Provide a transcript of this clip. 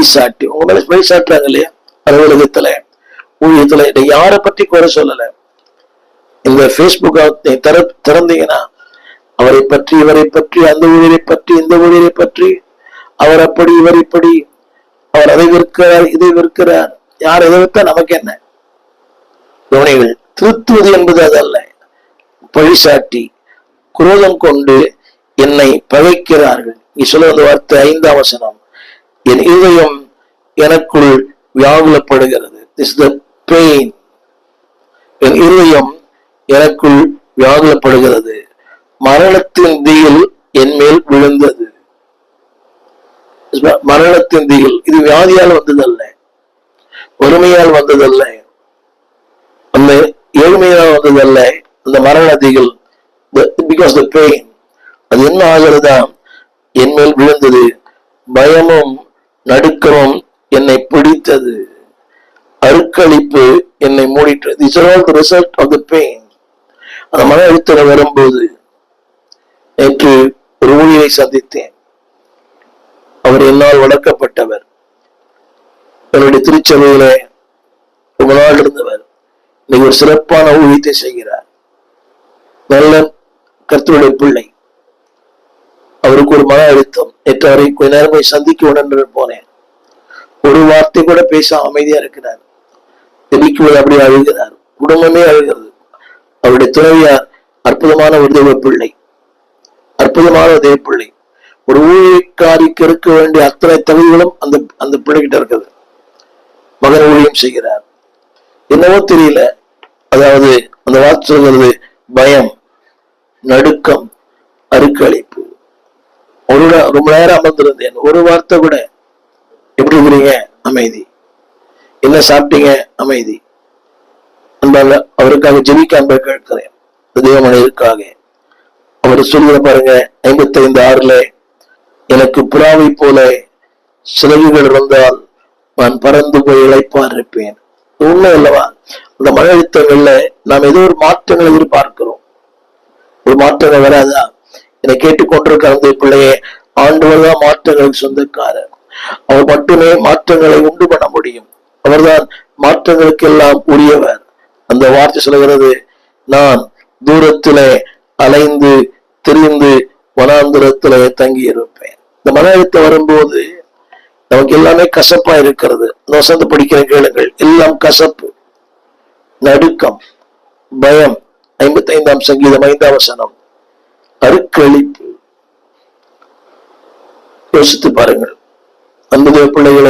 பழிசாட்டி, உங்க மேல பழிசாட்டுறாங்க இல்லையா, அலுவலகத்துல, ஊழியத்துல. இதை யாரை பற்றி குறை சொல்லல. இந்த பேஸ்புக் திறந்தீங்கன்னா அவரை பற்றி, இவரை பற்றி, அந்த ஊழியரை பற்றி, இந்த ஊழியரை பற்றி, அவர் அப்படி, இவர் இப்படி, அவர் அதை விற்கிறார், இதை விற்கிறார். யார் எதை வித்தா நமக்கு என்ன? கவனிகள், திருத்துவது என்பது அதல்ல. பழிசாட்டி குரோதம் கொண்டு என்னை பகைக்கிறார்கள். நீ சொல்ல அந்த வார்த்தை 5ஆம் வசனம், என் இதயம் எனக்குள் வியாகுலப்படுகிறது. This is the pain. என் இதயம் எனக்குள் வியாகுலப்படுகிறது. மரணத்தின் தீயில் என் மேல் விழுந்தது. மரணத்தின் தீயில், இது வியாதியால் வந்ததல்ல, வறுமையால் வந்ததல்ல, அந்த ஏழ்மையால் வந்ததல்ல. அந்த மரண தீயில், பிகாஸ் த பெயின், அது என்ன ஆகிறதா, என் மேல் விழுந்தது. பயமும் நடுக்கமும் என்னை பிடித்தது. அருக்களிப்பு என்னை மூடிட்டது. These are all the result of the pain. அந்த மன அழுத்தம் வரும்போது, நேற்று ஒரு ஊழியரை சந்தித்தேன். அவர் என்னால் வளர்க்கப்பட்டவர், என்னுடைய திருச்சபையில ரொம்ப நாள் இருந்தவர். இன்னைக்கு ஒரு சிறப்பான ஊழியத்தை செய்கிறார். நல்ல கர்த்தருடைய பிள்ளை. அவருக்கு ஒரு மன அழுத்தம். நேற்று அவரை கொஞ்ச நேரம் போய் சந்திக்க உடனே போனேன். ஒரு வார்த்தை கூட பேச அமைதியா இருக்கிறார். தெளிக்குவது அப்படியே அழுகிறார். குடும்பமே அழுகிறது. அவருடைய துணைவியார் அற்புதமான ஒரு தெய்வ பிள்ளை, அற்புதமான தெய்வ பிள்ளை. ஒரு ஊழியக்காரிக்கு இருக்க வேண்டிய அத்தனை தகுதிகளும் அந்த பிள்ளைகிட்ட இருக்குது. மகன் ஊழியம் செய்கிறார். என்னவோ தெரியல, அதாவது அந்த வார்த்தை சொல்கிறது, பயம், நடுக்கம், அருக்களிப்பு. ரொம்ப நேரம் அமர்ந்திருந்தேன். ஒரு வார்த்தை கூட, எப்படி இருக்கிறீங்க? அமைதி. என்ன சாப்பிட்டீங்க? அமைதி. அன்பால அவருக்காக ஜெபிக்காம கேட்கிறேன், தேவ மனிதருக்காக. அவர் சொல்கிற பாருங்க, 55:6, எனக்கு புறாவை போல சிறகுகள் இருந்தால் நான் பறந்து போய் இளைப்பார் இருப்பேன். உண்மை அல்லவா? அந்த மன அழுத்தங்கள்ல நாம் ஏதோ ஒரு மாற்றங்களை எதிர்பார்க்கிறோம். ஒரு மாற்றங்கள் வராதா? என்னை கேட்டுக்கொண்டிருக்க அந்த பிள்ளையே, ஆண்டவர் தான் மாற்றங்களுக்கு சொந்தக்காரர். அவர் மட்டுமே மாற்றங்களை உண்டு பண்ண முடியும். அவர்தான் மாற்றங்களுக்கு எல்லாம் உரியவர். அந்த வார்த்தை சொல்கிறது, நான் தூரத்திலே அலைந்து திரிந்து வனாந்திரத்திலே தங்கி இருப்பேன். இந்த மன அழுத்தம் வரும்போது நமக்கு எல்லாமே கசப்பா இருக்கிறது. வசந்த படிக்கிற கேளுங்கள், எல்லாம் கசப்பு, நடுக்கம், பயம். 55ஆம் சங்கீதம் 5ஆம் வசனம், அருக்களிப்பு. யோசித்து பாருங்கள் அன்புடைய பிள்ளைகளை.